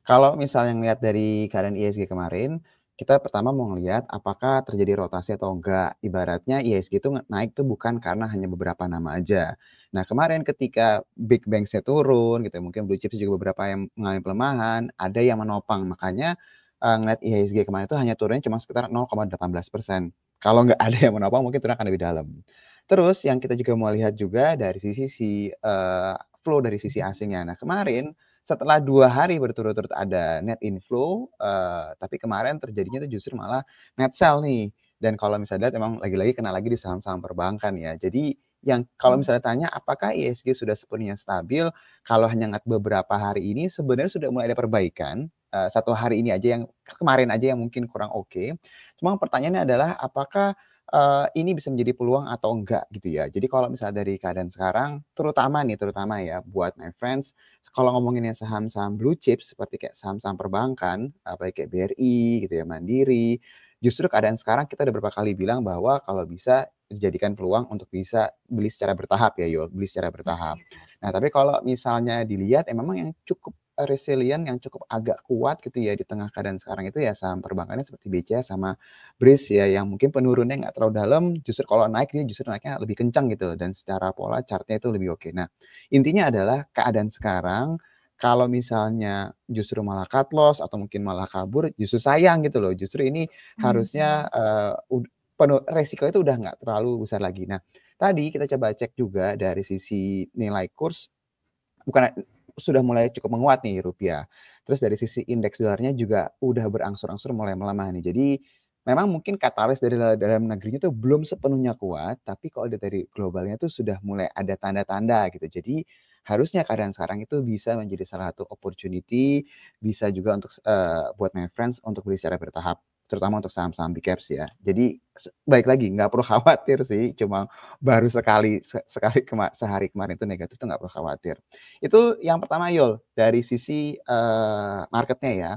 Kalau misalnya ngelihat dari keadaan IHSG kemarin, kita pertama mau ngelihat apakah terjadi rotasi atau enggak. Ibaratnya IHSG itu naik tuh bukan karena hanya beberapa nama aja. Nah, kemarin ketika Big Banks-nya turun gitu, mungkin blue chips juga beberapa yang mengalami pelemahan, ada yang menopang. Makanya, ngelihat IHSG kemarin itu hanya turunnya cuma sekitar 0,18%. Kalau nggak ada yang menopang mungkin turunnya akan lebih dalam. Terus yang kita juga mau lihat juga dari flow dari sisi asingnya. Nah, kemarin setelah 2 hari berturut-turut ada net inflow, tapi kemarin terjadinya tuh justru malah net sell nih. Dan kalau misalnya lihat emang lagi-lagi kena lagi di saham-saham perbankan ya. Jadi yang kalau misalnya tanya apakah IHSG sudah sepenuhnya stabil, kalau hanya ngelihat beberapa hari ini sebenarnya sudah mulai ada perbaikan, 1 hari ini aja yang kemarin aja yang mungkin kurang oke. Cuma pertanyaannya adalah apakah, ini bisa menjadi peluang atau enggak gitu ya. Jadi kalau misalnya dari keadaan sekarang, terutama ya buat my friends, kalau ngomonginnya saham-saham blue chip seperti kayak saham-saham perbankan, apalagi kayak BRI gitu ya, Mandiri, justru keadaan sekarang kita udah beberapa kali bilang bahwa kalau bisa dijadikan peluang untuk bisa beli secara bertahap ya Yul, beli secara bertahap. Nah, tapi kalau misalnya dilihat memang yang cukup, resilient, yang cukup agak kuat gitu ya di tengah keadaan sekarang itu ya saham perbankannya seperti BCA sama BRIS ya, yang mungkin penurunannya nggak terlalu dalam, justru kalau naik dia justru naiknya lebih kencang gitu dan secara pola chart-nya itu lebih oke. Nah, intinya adalah keadaan sekarang, kalau misalnya justru malah cut loss atau mungkin malah kabur, justru sayang gitu loh. Justru ini harusnya, resiko itu udah nggak terlalu besar lagi. Nah, tadi kita coba cek juga dari sisi nilai kurs, bukan sudah mulai cukup menguat nih rupiah. Terus dari sisi indeks dolarnya juga udah berangsur-angsur mulai melemah nih. Jadi memang mungkin katalis dari dalam negerinya tuh belum sepenuhnya kuat, tapi kalau dari globalnya tuh sudah mulai ada tanda-tanda gitu. Jadi harusnya keadaan sekarang itu bisa menjadi salah satu opportunity, bisa juga untuk buat my friends untuk beli secara bertahap, terutama untuk saham-saham big caps ya. Jadi balik lagi nggak perlu khawatir sih, cuma baru sehari kemarin itu negatif tuh nggak perlu khawatir. Itu yang pertama Yul, dari sisi, marketnya ya.